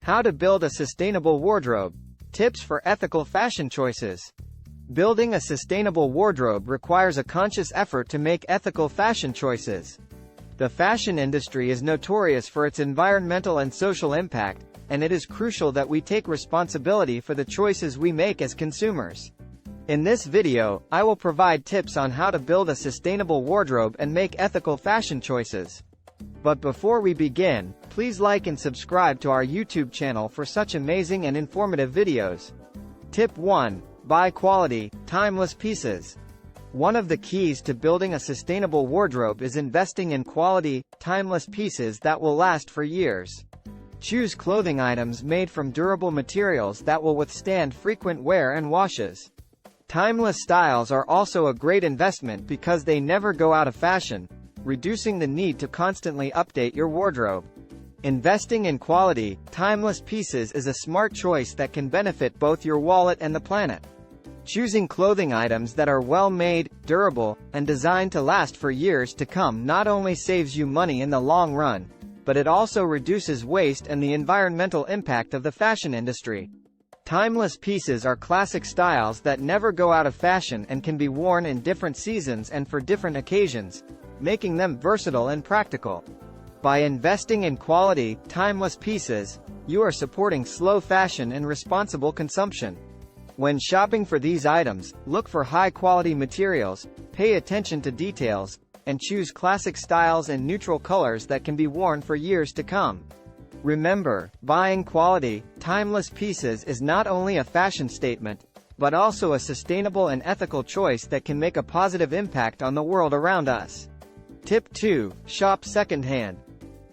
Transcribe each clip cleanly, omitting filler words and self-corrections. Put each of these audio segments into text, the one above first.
How to build a sustainable wardrobe. Tips for ethical fashion choices. Building a sustainable wardrobe requires a conscious effort to make ethical fashion choices. The fashion industry is notorious for its environmental and social impact, and it is crucial that we take responsibility for the choices we make as consumers. In this video, I will provide tips on how to build a sustainable wardrobe and make ethical fashion choices. But before we begin, please like and subscribe to our YouTube channel for such amazing and informative videos. Tip 1. Buy quality, timeless pieces. One of the keys to building a sustainable wardrobe is investing in quality, timeless pieces that will last for years. Choose clothing items made from durable materials that will withstand frequent wear and washes. Timeless styles are also a great investment because they never go out of fashion, reducing the need to constantly update your wardrobe. Investing in quality, timeless pieces is a smart choice that can benefit both your wallet and the planet. Choosing clothing items that are well-made, durable, and designed to last for years to come not only saves you money in the long run, but it also reduces waste and the environmental impact of the fashion industry. Timeless pieces are classic styles that never go out of fashion and can be worn in different seasons and for different occasions, making them versatile and practical. By investing in quality, timeless pieces, you are supporting slow fashion and responsible consumption. When shopping for these items, look for high-quality materials, pay attention to details, and choose classic styles and neutral colors that can be worn for years to come. Remember, buying quality, timeless pieces is not only a fashion statement, but also a sustainable and ethical choice that can make a positive impact on the world around us. Tip 2. Shop secondhand.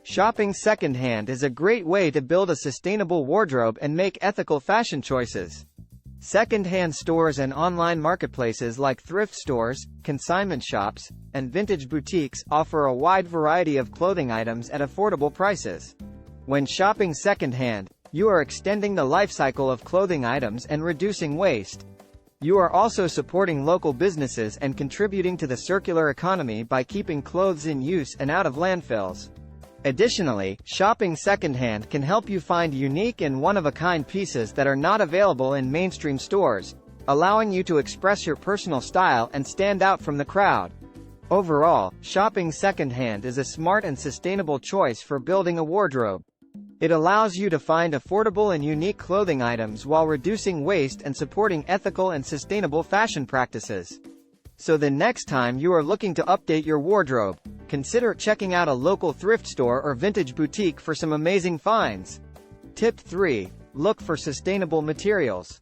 Shopping secondhand is a great way to build a sustainable wardrobe and make ethical fashion choices. Secondhand stores and online marketplaces like thrift stores, consignment shops, and vintage boutiques offer a wide variety of clothing items at affordable prices. When shopping secondhand, you are extending the life cycle of clothing items and reducing waste. You are also supporting local businesses and contributing to the circular economy by keeping clothes in use and out of landfills. Additionally, shopping secondhand can help you find unique and one-of-a-kind pieces that are not available in mainstream stores, allowing you to express your personal style and stand out from the crowd. Overall, shopping secondhand is a smart and sustainable choice for building a wardrobe. It allows you to find affordable and unique clothing items while reducing waste and supporting ethical and sustainable fashion practices. So the next time you are looking to update your wardrobe, consider checking out a local thrift store or vintage boutique for some amazing finds. Tip 3. Look for sustainable materials.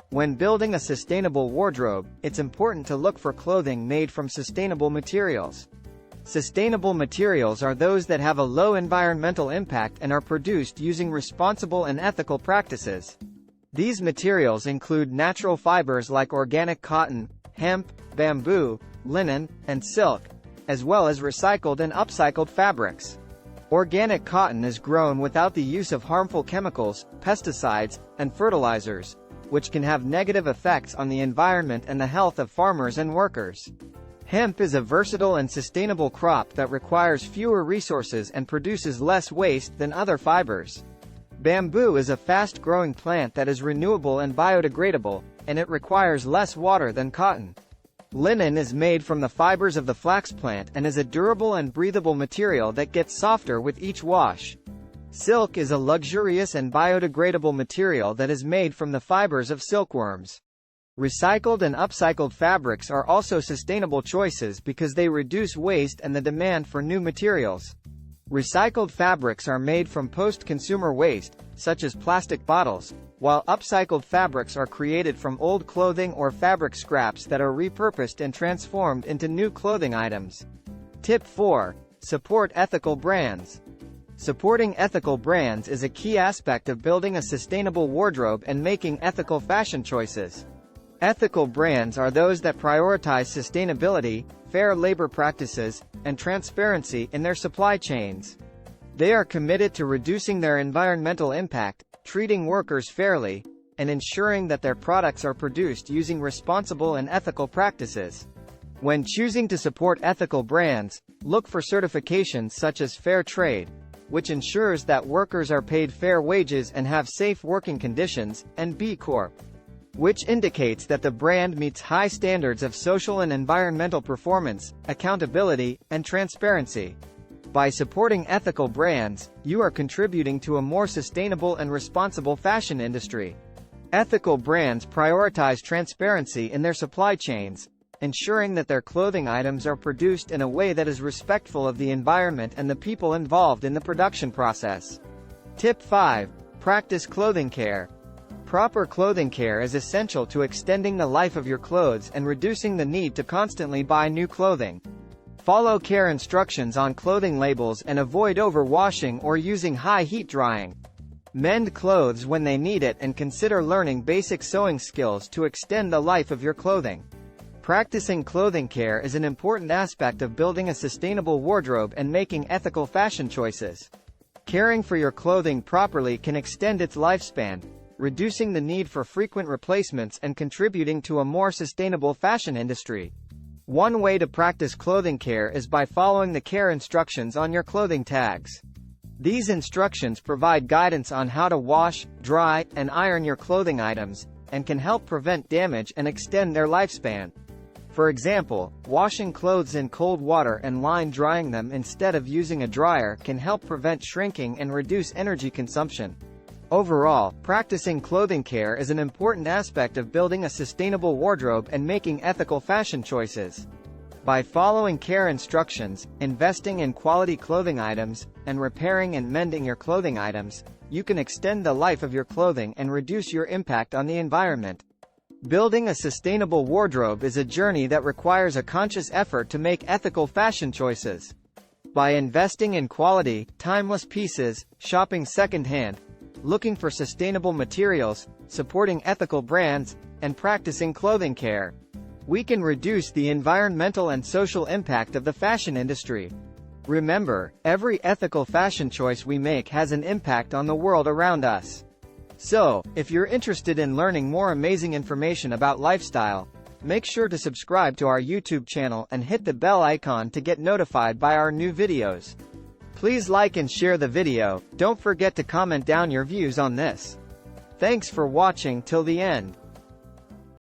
When building a sustainable wardrobe, it's important to look for clothing made from sustainable materials. Sustainable materials are those that have a low environmental impact and are produced using responsible and ethical practices. These materials include natural fibers like organic cotton, hemp, bamboo, linen, and silk, as well as recycled and upcycled fabrics. Organic cotton is grown without the use of harmful chemicals, pesticides, and fertilizers, which can have negative effects on the environment and the health of farmers and workers. Hemp is a versatile and sustainable crop that requires fewer resources and produces less waste than other fibers. Bamboo is a fast-growing plant that is renewable and biodegradable, and it requires less water than cotton. Linen is made from the fibers of the flax plant and is a durable and breathable material that gets softer with each wash. Silk is a luxurious and biodegradable material that is made from the fibers of silkworms. Recycled and upcycled fabrics are also sustainable choices because they reduce waste and the demand for new materials. Recycled fabrics are made from post-consumer waste, such as plastic bottles, while upcycled fabrics are created from old clothing or fabric scraps that are repurposed and transformed into new clothing items. Tip 4. Support ethical brands. Supporting ethical brands is a key aspect of building a sustainable wardrobe and making ethical fashion choices. Ethical brands are those that prioritize sustainability, fair labor practices, and transparency in their supply chains. They are committed to reducing their environmental impact, treating workers fairly, and ensuring that their products are produced using responsible and ethical practices. When choosing to support ethical brands, look for certifications such as Fair Trade, which ensures that workers are paid fair wages and have safe working conditions, and B Corp, which indicates that the brand meets high standards of social and environmental performance, accountability, and transparency. By supporting ethical brands, you are contributing to a more sustainable and responsible fashion industry. Ethical brands prioritize transparency in their supply chains, ensuring that their clothing items are produced in a way that is respectful of the environment and the people involved in the production process. Tip 5. Practice clothing care. Proper clothing care is essential to extending the life of your clothes and reducing the need to constantly buy new clothing. Follow care instructions on clothing labels and avoid overwashing or using high heat drying. Mend clothes when they need it and consider learning basic sewing skills to extend the life of your clothing. Practicing clothing care is an important aspect of building a sustainable wardrobe and making ethical fashion choices. Caring for your clothing properly can extend its lifespan, reducing the need for frequent replacements and contributing to a more sustainable fashion industry. One way to practice clothing care is by following the care instructions on your clothing tags. These instructions provide guidance on how to wash, dry, and iron your clothing items, and can help prevent damage and extend their lifespan. For example, washing clothes in cold water and line drying them instead of using a dryer can help prevent shrinking and reduce energy consumption. Overall, practicing clothing care is an important aspect of building a sustainable wardrobe and making ethical fashion choices. By following care instructions, investing in quality clothing items, and repairing and mending your clothing items, you can extend the life of your clothing and reduce your impact on the environment. Building a sustainable wardrobe is a journey that requires a conscious effort to make ethical fashion choices. By investing in quality, timeless pieces, shopping secondhand, looking for sustainable materials, supporting ethical brands, and practicing clothing care, we can reduce the environmental and social impact of the fashion industry. Remember, every ethical fashion choice we make has an impact on the world around us. So, if you're interested in learning more amazing information about lifestyle, make sure to subscribe to our YouTube channel and hit the bell icon to get notified by our new videos. Please like and share the video. Don't forget to comment down your views on this. Thanks for watching till the end.